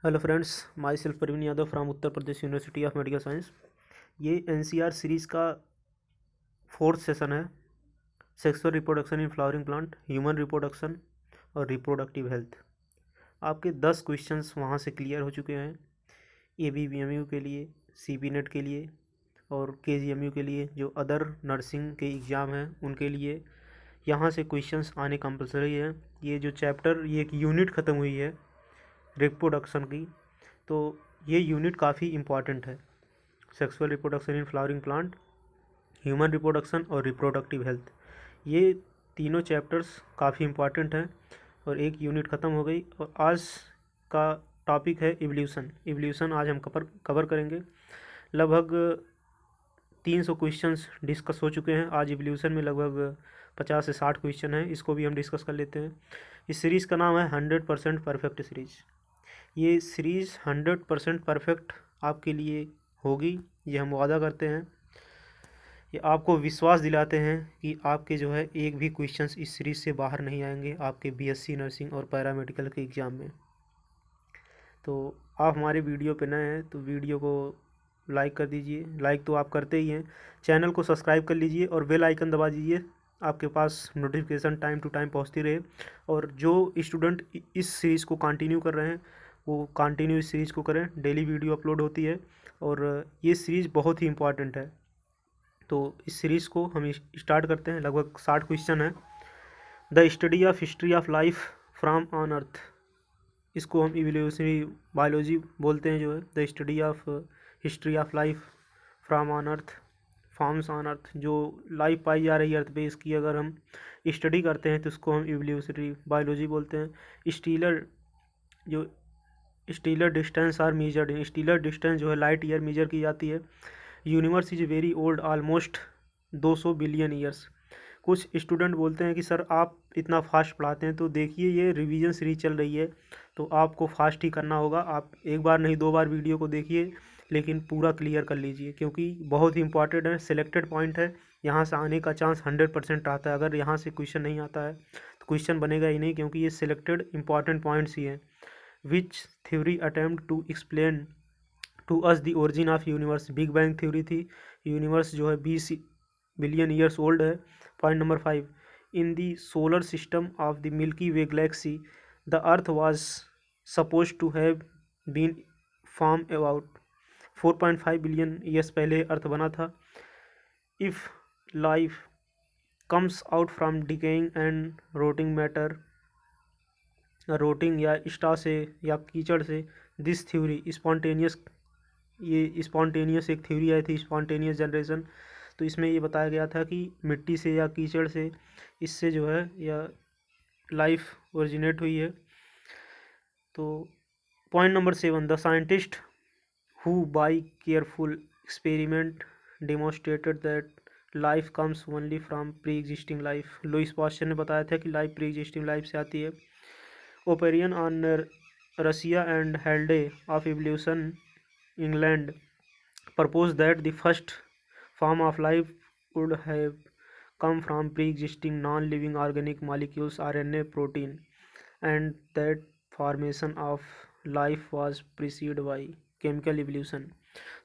Hello friends, my self Praveen Yadav from Uttar Pradesh university of medical science. ये NCER series का 4th session है। Sexual reproduction in flowering plant, human reproduction और reproductive health. आपके 10 questions वहाँ से clear हो चुके हैं। ABBMU के लिए, CB नेट के लिए और KGMU के लिए, जो अदर नर्सिंग के एग्ज़ाम हैं उनके लिए यहाँ से क्वेश्चंस आने कंपलसरी है। ये जो चैप्टर, ये एक यूनिट ख़त्म हुई है रिप्रोडक्शन की, तो ये यूनिट काफ़ी इम्पॉर्टेंट है। Sexual reproduction in flowering plant, human reproduction और रिप्रोडक्टिव हेल्थ, ये तीनों चैप्टर्स काफ़ी इम्पॉर्टेंट हैं और एक यूनिट ख़त्म हो गई। और आज का टॉपिक है इवोल्यूशन। इवोल्यूशन आज हम कवर करेंगे। लगभग 300 क्वेश्चंस डिस्कस हो चुके हैं। आज इवोल्यूशन में लगभग 50 से 60 क्वेश्चन हैं, इसको भी हम डिस्कस कर लेते हैं। इस सीरीज़ का नाम है 100% परफेक्ट सीरीज़। ये सीरीज़ 100% परफेक्ट आपके लिए होगी, ये हम वादा करते हैं। ये आपको विश्वास दिलाते हैं कि आपके जो है एक भी क्वेश्चंस इस सीरीज़ से बाहर नहीं आएंगे आपके BSc नर्सिंग और पैरामेडिकल के एग्ज़ाम में। तो आप हमारे वीडियो पे नए हैं तो वीडियो को लाइक कर दीजिए। लाइक तो आप करते ही हैं। चैनल को सब्सक्राइब कर लीजिए और बेल आइकन दबा दीजिए, आपके पास नोटिफिकेशन टाइम टू टाइम पहुंचती रहे। और जो स्टूडेंट इस सीरीज़ को कंटिन्यू कर रहे हैं वो कंटिन्यू इस सीरीज़ को करें। डेली वीडियो अपलोड होती है और ये सीरीज़ बहुत ही इम्पॉर्टेंट है। तो इस सीरीज़ को हम स्टार्ट करते हैं। लगभग 60 क्वेश्चन है। The study of history of life from on earth, इसको हम इवोल्यूशनरी बायोलॉजी बोलते हैं। जो है the study of history of life from on earth, forms on earth, जो लाइफ पाई जा रही है अर्थ पे, इसकी अगर हम स्टडी करते हैं तो उसको हम इवोल्यूशनरी बायोलॉजी बोलते हैं। स्टीलर जो stellar distance are measured in, stellar distance जो है लाइट ईयर मेजर की जाती है। Universe is very old, almost 200 billion years. कुछ स्टूडेंट बोलते हैं कि सर आप इतना फास्ट पढ़ाते हैं, तो देखिए ये रिवीजन सीरीज चल रही है तो आपको फास्ट ही करना होगा। आप एक बार नहीं 2 बार वीडियो को देखिए, लेकिन पूरा क्लियर कर लीजिए क्योंकि बहुत ही इंपॉर्टेंट है। सिलेक्टेड पॉइंट है, यहाँ से आने का चांस 100% आता है। अगर यहाँ से क्वेश्चन नहीं आता है तो क्वेश्चन बनेगा ही नहीं, क्योंकि ये सिलेक्टेड इंपॉर्टेंट पॉइंट्स ही हैं। Which theory attempt to explain to us the origin of universe, big bang theory थी। यूनिवर्स जो है 20 बिलियन ईयर्स ओल्ड है। Point number 5, in the solar system of the Milky Way galaxy the earth was suppose to have been form about 4.5 billion years पहले earth बना था। If life comes out from decaying and rotting matter, rotting या star से या कीचड़ से, this theory spontaneous, ये spontaneous एक थ्योरी आई थी, स्पॉन्टेनियस जनरेशन। तो इसमें ये बताया गया था कि मिट्टी से या कीचड़ से, इससे जो है या लाइफ ओरिजिनेट हुई है। तो point number 7, the scientist who by careful experiment demonstrated that life comes only from pre existing life. Lewis pasture ने बताया था कि लाइफ प्री एग्जिस्टिंग लाइफ से आती है। Oparin on Russia and Haldane of evolution England proposed that the first form of life would have come from pre-existing non-living organic molecules, RNA, protein, and that formation of life was preceded by chemical evolution।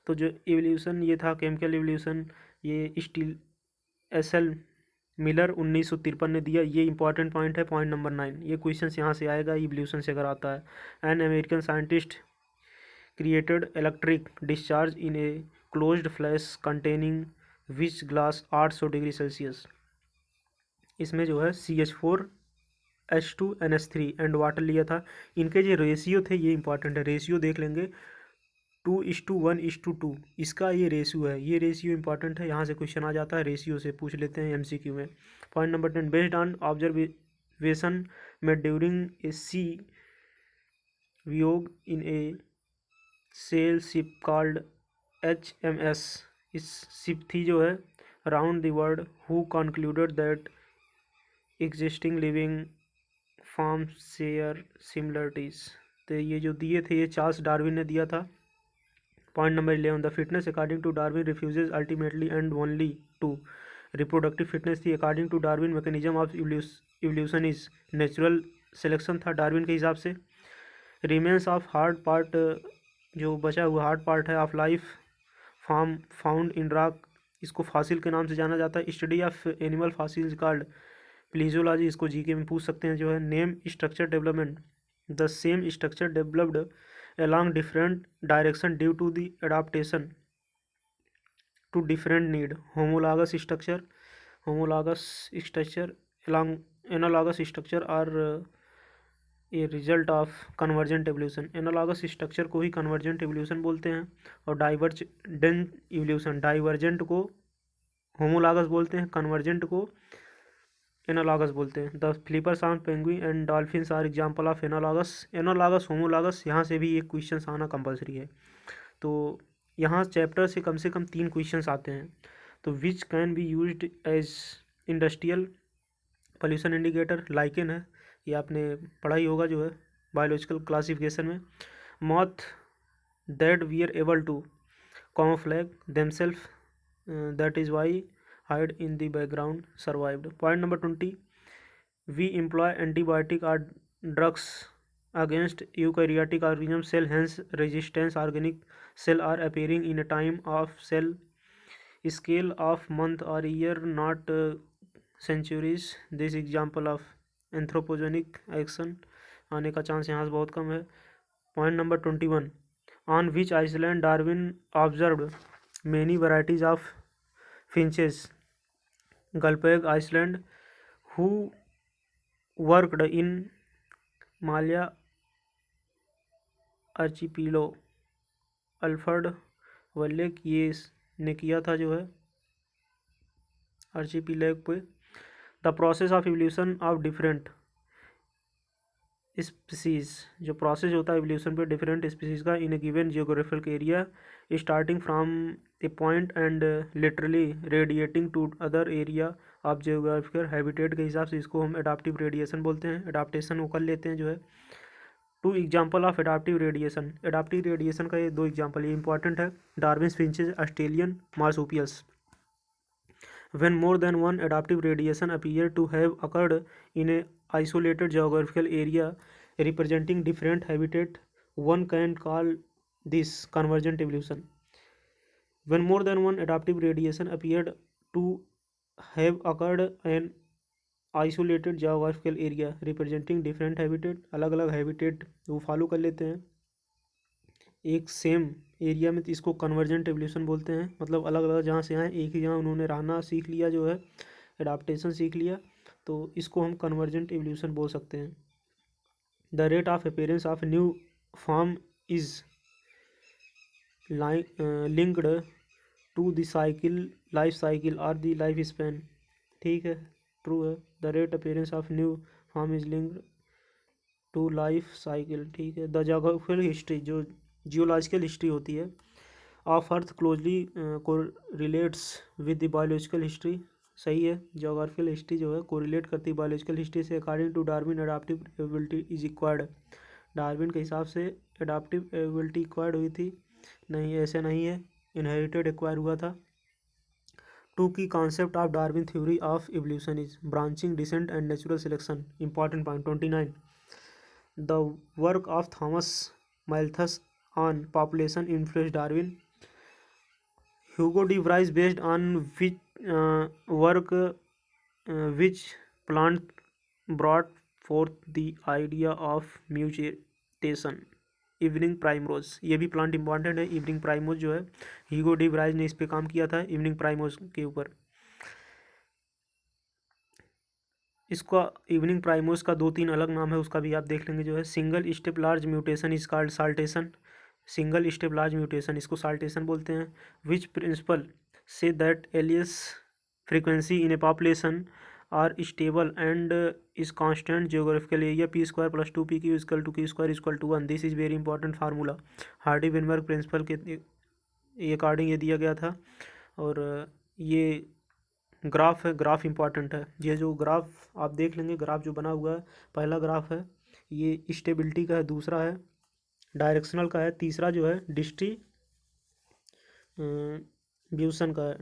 तो जो evolution ये था chemical evolution, ये steel SL Miller 1953 ने दिया। ये important point है। Point number 9, ये क्वेश्चन यहाँ से आएगा इवोल्यूशन से अगर आता है। An American scientist created electric discharge in a closed flask containing which glass 800 degree Celsius. इसमें जो है CH4H2NH3 एंड वाटर लिया था। इनके जो रेशियो थे ये इंपॉर्टेंट है, रेशियो देख लेंगे। 2:1:2 इसका ये रेशियो है। ये रेशियो इंपॉर्टेंट है, यहाँ से क्वेश्चन आ जाता है, रेशियो से पूछ लेते हैं MCQ में। Point number 10, based on observation में ड्यूरिंग ए सी वियोग इन ए सेल शिप कॉल्ड HMS, इस शिप थी जो है around the world, who concluded that existing living form share similarities. तो ये जो दिए थे ये चार्ल्स डार्विन ने दिया था। Point number 11, the fitness according to Darwin refers ultimately and only to, reproductive fitness थी according to Darwin. Mechanism of evolution is natural selection था डार्विन के हिसाब से। रिमेन्स ऑफ हार्ड पार्ट, जो बचा हुआ हार्ड पार्ट है of life form found in rock, इसको फासिल के नाम से जाना जाता है। Study of animal fossils called प्लीजियोलॉजी, इसको जीके में पूछ सकते हैं जो है। Name structure development, the same structure developed along different direction due to the adaptation to different need। homologous structure along analogous structure are a result of convergent evolution. Analogous structure को ही convergent evolution बोलते हैं, और divergent evolution, divergent को homologous बोलते हैं, convergent को analogous बोलते हैं। The flipper sound penguin and dolphins are example of analogous. Analogous homologous, यहाँ से भी एक क्वेश्चन आना कंपलसरी है। तो यहाँ चैप्टर से कम 3 क्वेश्चंस आते हैं। तो which can be used as industrial pollution indicator, lichen है, ये आपने पढ़ा ही होगा जो है बायोलॉजिकल क्लासिफिकेशन में। Moth that we are able to camouflage themselves, that is why hide in the background survived। Point number 20, we employ antibiotic or drugs against eukaryotic organism cell, hence resistance organic cell are appearing in a time of cell scale of month or year, not centuries। this example of anthropogenic action, आने का chance यहाँ से बहुत कम है। Point number 21, on which island Darwin observed many varieties of finches, Gulpeg Island। who worked in Malaya archipelago, Alfred Wallace, ये ने किया था जो है आर्चिपिलेग पे। The process of evolution of different species, जो प्रोसेस होता है एवोल्यूशन पे डिफरेंट स्पीसीज का in a given geographical area starting from a point and literally radiating to other area of geographical habitat के हिसाब से इसको हम एडाप्टिव रेडिएशन बोलते हैं। एडाप्टेशन वो कर लेते हैं जो है। 2 example of adaptive radiation, adaptive radiation का ये 2 एग्जाम्पल ये इंपॉर्टेंट है। Darwin's finches, Australian marsupials. when more than one adaptive radiation appear to have occurred in a isolated geographical area representing different habitat, one can call this convergent evolution। when more than one adaptive radiation appeared to have occurred in isolated geographical area representing different habitat, अलग अलग habitat वो follow कर लेते हैं एक same area में, तो इसको कन्वर्जेंट एवोल्यूशन बोलते हैं। मतलब अलग अलग जहाँ से आए एक ही जगह उन्होंने रहना सीख लिया जो है, एडाप्टेशन सीख लिया, तो इसको हम कन्वर्जेंट एवोल्यूशन बोल सकते हैं। The rate of appearance of new form is linked to the cycle, life cycle और द लाइफ स्पैन। ठीक है, ट्रू है। The rate appearance of new form is linked to life cycle. ठीक है। The geographical history, जो geological history होती है of earth closely correlates with the biological history. सही है, जियोग्राफिकल हिस्ट्री जो है कोरिलेट करती है बायोलॉजिकल हिस्ट्री से। According to Darwin adaptive ability is acquired, Darwin के हिसाब से एडाप्टिव एबिलिटी एक्वायर्ड हुई थी, नहीं ऐसा नहीं है, इनहेरिटेड एक्वायर हुआ था। 2 की concept of Darwin theory of evolution is branching, descent and natural selection. Important point 29, the work of Thomas Malthus on population influenced Darwin। Hugo de Vries based on which work which plant brought forth the idea of mutation। Evening primrose, ये भी plant important है। Evening primrose जो है Hugo de व्राइज ने इस पे काम किया था, इवनिंग प्राइमरोज के ऊपर। इसका इवनिंग प्राइमरोज का 2-3 अलग नाम है, उसका भी आप देख लेंगे जो है। Single step large mutation is called saltation, single step large mutation इसको साल्टेशन बोलते हैं। विच प्रिंसिपल से that alleles frequency in a population are stable and is constant geographical area P square plus 2 PQ equal to Q square equal to 1। This is very important formula, Hardy Weinberg principle के according ये दिया गया था। और ये graph है, graph important है। ये जो ग्राफ आप देख लेंगे, ग्राफ जो बना हुआ है, पहला ग्राफ है ये स्टेबिलिटी का है, दूसरा है डायरेक्शनल का है, तीसरा जो है डिस्ट्रीब्यूशन का है,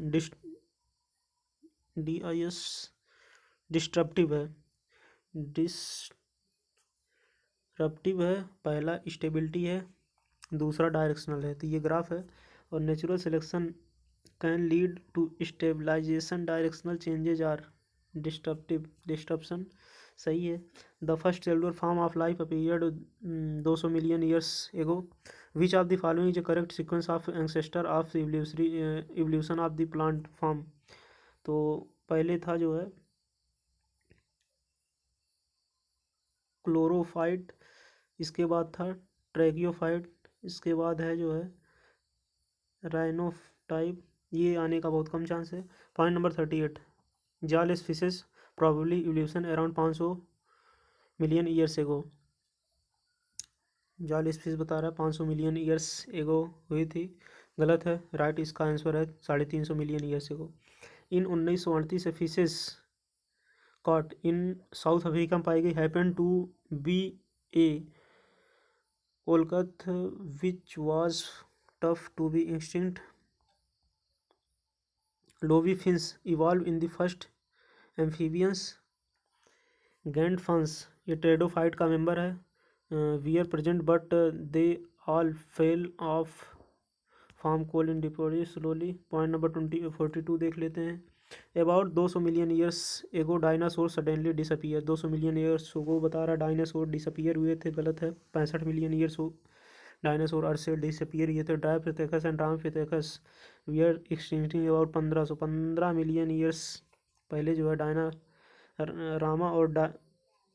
डिस्ट्रप्टिव है, डिस्ट्रप्टिव है, पहला स्टेबिलिटी है, दूसरा डायरेक्शनल है। तो ये ग्राफ है। और natural selection can lead to stabilization, directional changes are disruption, सही है। The first cellular form of life appeared 200 million years ago. Which of the following is correct sequence of ancestor of evolution of the plant form. तो पहले था जो है chlorophyte, इसके बाद था ट्रैकियोफाइट, इसके बाद है जो है राइनोटाइप। ये आने का बहुत कम चांस है। पॉइंट नंबर 38, जाल fishes probably evolution around 500 million years एगो। जाल फिश बता रहा है 500 मिलियन ईयर्स एगो हुई थी, गलत है। राइट इसका आंसर है 350 मिलियन ईयर्स एगो। इन 1938 से fishes caught in South Africa में पाई गई happen to be a coelacanth which was thought to be extinct. Lobe fins evolve in the first amphibians. Giant ferns ये टेडोफाइट का member है। Were present but they all fell of form coal in deposit slowly. Point number 42 देख लेते हैं। About 200 million years ago dinosaurs suddenly disappear. 200 million years को बता रहा dinosaur disappear हुए थे, गलत है। 65 मिलियन ईयर्स डायनासोर अर्थ से डिसअपियर हुए थे। Dryopithecus and Ramapithecus were extincting about 15 million years पहले जो है रामा और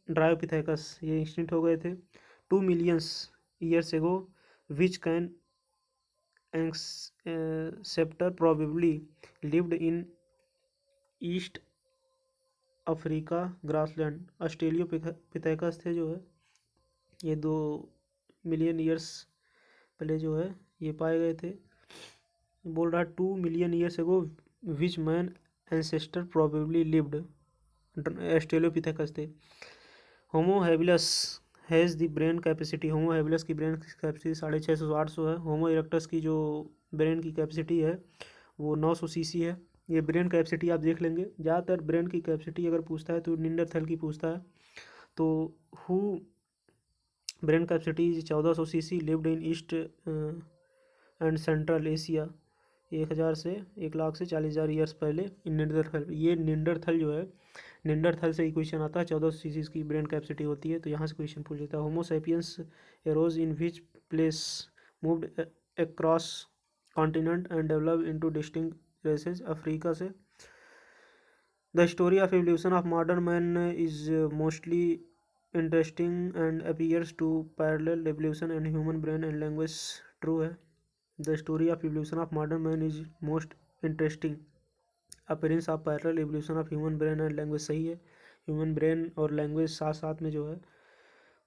ड्रायोपिथेकस ये एक्सटिंक्ट हो गए थे। 2 millions years ago which can एक्सेप्टर probably lived in East Africa grassland. Australopithecus थे जो है ये 2 मिलियन ईयर्स पहले जो है ये पाए गए थे। बोल रहा 2 मिलियन ईयर्स एगो विच मैन एंसेस्टर प्रोबेबली लिव्ड, ऑस्ट्रेलियोपिथेकस थे। होमो habilis has the brain capacity. Homo habilis की ब्रेन कैपेसिटी 650 से 800 है। होमो इरेक्टस की जो ब्रेन की कैपेसिटी है वो 900 सीसी है। ये ब्रेन कैपेसिटी आप देख लेंगे। ज़्यादातर ब्रेन की कैपेसिटी अगर पूछता है तो निंडरथल की पूछता है। तो who brain capacity 1400 CC, lived in east and central Asia 1000 से 1,00,000 से 40,000 ईयर्स पहले इन निंडरथल। ये निंडरथल जो है निंडरथल से ही क्वेश्चन आता है। 1400 सीसी की ब्रेन कैपेसिटी होती है, तो यहाँ से क्वेश्चन पूछ लेता है। Homo sapiens arose in which place moved across continent and develop into distinct races. Africa से। The story of evolution of modern man is mostly interesting and appears to parallel evolution and human brain and language. True है। The story of evolution of modern man is most interesting appearance of parallel evolution of human brain and language, सही है। Human brain और language साथ साथ में जो है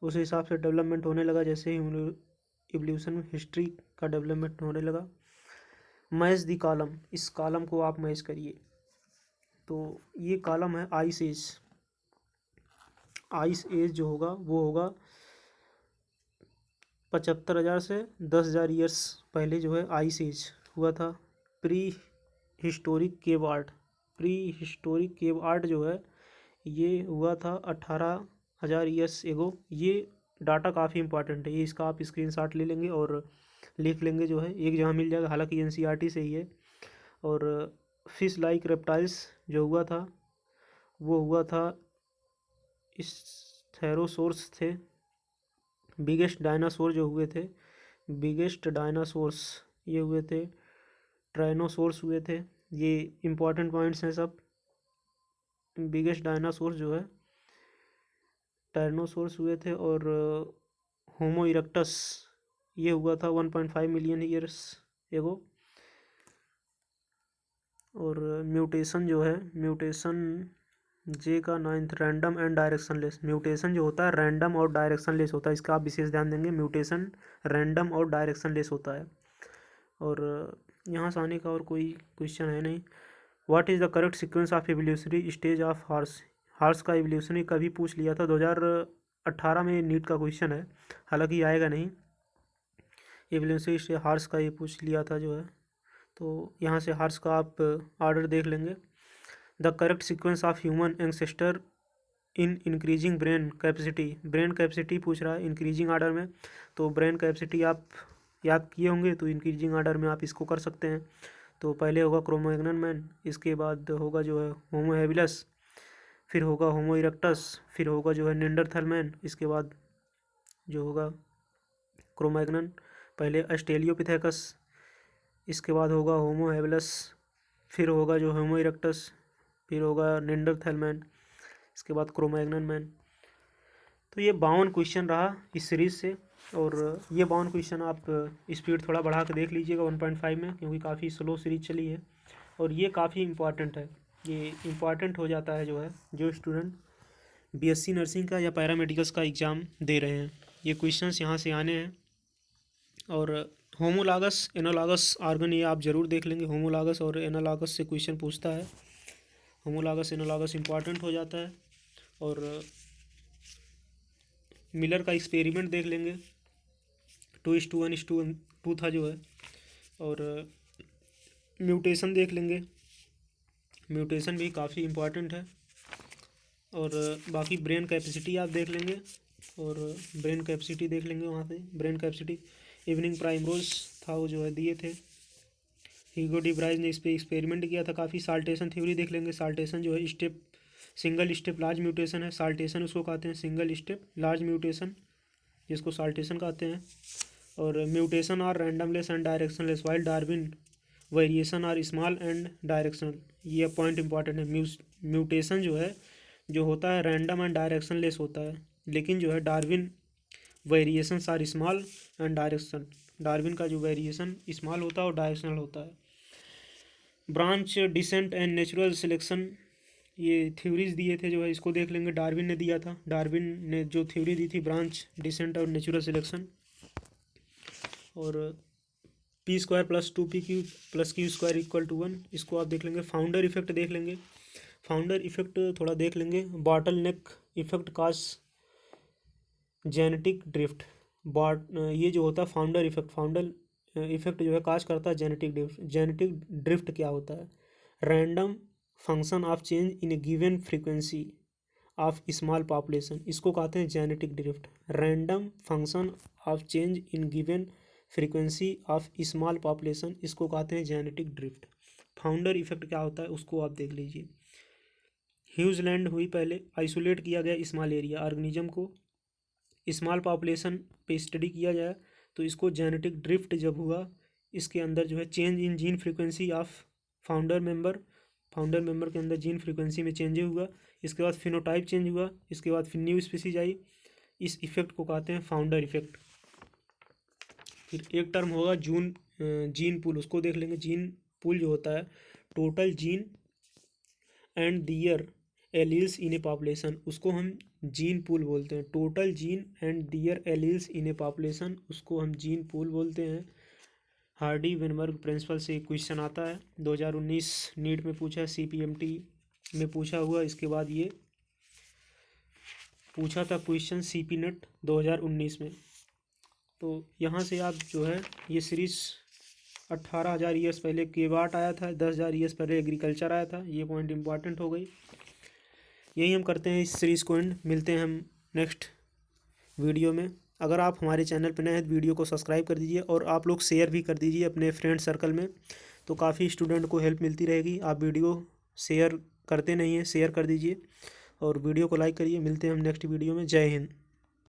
उस हिसाब से डेवलपमेंट होने लगा जैसे एवोल्यूशन हिस्ट्री का डेवलपमेंट होने लगा। मैच द कॉलम, इस कॉलम को आप मैच करिए। तो ये कॉलम है आइस एज। आइस एज जो होगा वो होगा 75,000 से 10,000 ईयर्स पहले जो है आइस एज हुआ था। Pre historic cave art, pre historic cave art जो है ये हुआ था 18,000 ईयर्स एगो। ये डाटा काफ़ी इंपॉर्टेंट है, ये इसका आप स्क्रीनशॉट ले लेंगे और लिख लेंगे जो है एक जगह मिल जाएगा, हालांकि एनसीईआरटी से ही है। और फिश लाइक रेप्टाइल्स जो हुआ था वो हुआ था स्थेरोसोर्स थे। बिगेस्ट डायनासोर जो हुए थे, बिगेस्ट डायनासोर्स ये हुए थे ट्राइनोसोर्स हुए थे। ये इंपॉर्टेंट पॉइंट्स हैं सब। बिगेस्ट डायनासोर्स जो है टायरनोसोर्स हुए थे और होमो इरेक्टस ये हुआ था 1.5 मिलियन ईयर्स एगो। और म्यूटेशन जो है, म्यूटेशन जे का 9th random and directionless. Mutation जो होता है रैंडम और डायरेक्शनलेस होता है, इसका आप विशेष ध्यान देंगे। म्यूटेशन रैंडम और डायरेक्शनलेस होता है। और यहाँ से आने का और कोई क्वेश्चन है नहीं। What is the correct sequence of evolutionary stage of horse. Horse का एवोल्यूशनरी कभी पूछ लिया था 2018 में, नीट का क्वेश्चन है, हालांकि आएगा नहीं। एवोल्यूशनरी स्टेज हॉर्स का ये पूछ लिया था जो है, तो यहाँ से हॉर्स का आप ऑर्डर देख लेंगे। The correct sequence of human ancestor in increasing brain capacity पूछ रहा है इंक्रीजिंग आर्डर में। तो ब्रेन कैपेसिटी आप याद किए होंगे, तो इंक्रीजिंग आर्डर में आप इसको कर सकते हैं। तो पहले होगा क्रोमैग्नन मैन, इसके बाद होगा जो है होमो हैबिलस, फिर होगा होमो इरेक्टस, फिर होगा जो है निंडरथल मैन, इसके बाद जो होगा क्रोमैग्नन, पहले ऑस्ट्रेलियोपिथेकस, इसके बाद होगा होमो हैबिलस, फिर होगा जो होमो इरेक्टस, फिर होगा निंडरथल मैन, इसके बाद क्रोमैग्नन मैन। तो ये 52 क्वेश्चन रहा इस सीरीज़ से, और ये 52 क्वेश्चन आप स्पीड थोड़ा बढ़ा के देख लीजिएगा 1.5 में, क्योंकि काफ़ी स्लो सीरीज चली है और ये काफ़ी इम्पॉर्टेंट है। ये इम्पॉर्टेंट हो जाता है जो है जो स्टूडेंट बीएससी नर्सिंग का या पैरामेडिकल्स का एग्ज़ाम दे रहे हैं, ये क्वेश्चंस यहाँ से आने हैं। और होमोलॉगस एनालॉगस आर्गन ये आप ज़रूर देख लेंगे, होमोलॉगस और एनालॉगस से क्वेश्चन पूछता है, होमोलॉगस एनालॉगस इम्पॉर्टेंट हो जाता है। और मिलर का एक्सपेरिमेंट देख लेंगे, 2:1:2 था जो है। और म्यूटेशन देख लेंगे, म्यूटेशन भी काफ़ी इम्पॉर्टेंट है। और बाकी ब्रेन कैपेसिटी आप देख लेंगे, और ब्रेन कैपेसिटी देख लेंगे वहाँ से, ब्रेन कैपेसिटी इवनिंग प्राइमरोज था वो जो है दिए थे, ह्यूगो डी ब्राइज ने इस पर एक्सपेरिमेंट किया था काफ़ी। साल्टेशन थ्योरी देख लेंगे, साल्टेशन जो है step single step large mutation है, साल्टेशन उसको कहते हैं सिंगल स्टेप लार्ज म्यूटेशन, जिसको साल्टेशन कहते हैं। और mutation are randomless and directionless while Darwin variation are small and directional, ये पॉइंट इंपॉर्टेंट है। म्यूटेशन जो है जो होता है रैंडम एंड डायरेक्शनलेस होता है, लेकिन जो है Darwin variation are small and direction, Darwin का जो वेरिएशन स्मॉल होता है और डायरेक्शनल होता है। Branch descent and natural selection ये थ्योरीज दिए थे जो है, इसको देख लेंगे, डार्विन ने दिया था, डार्विन ने जो थ्योरी दी थी ब्रांच डिसेंट और नेचुरल सिलेक्शन। और p² + 2pq + q² = 1, इसको आप देख लेंगे। फाउंडर इफेक्ट देख लेंगे, फाउंडर इफेक्ट थोड़ा देख लेंगे। बॉटल नेक इफेक्ट काज जेनेटिक ड्रिफ्ट, ये जो होता है फाउंडर इफेक्ट जो है काज करता है जेनेटिक ड्रिफ्ट। जेनेटिक ड्रिफ्ट क्या होता है? Random function of change in a given frequency of small population, इसको कहते हैं genetic drift. Random function of change in given frequency of small population, इसको कहते हैं जेनेटिक ड्रिफ्ट। फाउंडर इफेक्ट क्या होता है उसको आप देख लीजिए। ह्यूज लैंड हुई, पहले आइसोलेट किया गया स्मॉल एरिया ऑर्गेनिज्म को, स्मॉल पॉपुलेशन पे स्टडी किया जाए, तो इसको जेनेटिक ड्रिफ्ट जब हुआ, इसके अंदर जो है change in gene frequency of founder member के अंदर जीन फ्रीक्वेंसी में चेंज हुआ, इसके बाद फिनोटाइप चेंज हुआ, इसके बाद फिर न्यू स्पीसीज आई, इस इफेक्ट को कहते हैं फाउंडर इफेक्ट। फिर एक टर्म होगा जीन पूल, उसको देख लेंगे। जीन पूल जो होता है total gene and their alleles in a population, उसको हम जीन पूल बोलते हैं। Total gene and their alleles in a population, उसको हम जीन पूल बोलते हैं। हार्डी वेनबर्ग प्रिंसिपल से क्वेश्चन आता है, 2019 नीट में पूछा है, CPMT में पूछा हुआ। इसके बाद ये पूछा था क्वेश्चन CP नेट 2019 में। तो यहाँ से आप जो है ये सीरीज़ 18,000 ईयर्स पहले केवाट आया था, 10,000 ईयर्स पहले एग्रीकल्चर आया था, ये पॉइंट इंपॉर्टेंट हो गई। यही हम करते हैं इस सीरीज़ को एंड, मिलते हैं हम नेक्स्ट वीडियो में। अगर आप हमारे चैनल पर नए हैं तो वीडियो को सब्सक्राइब कर दीजिए, और आप लोग शेयर भी कर दीजिए अपने फ्रेंड सर्कल में, तो काफ़ी स्टूडेंट को हेल्प मिलती रहेगी। आप वीडियो शेयर करते नहीं हैं, शेयर कर दीजिए और वीडियो को लाइक करिए। मिलते हैं हम नेक्स्ट वीडियो में। जय हिंद।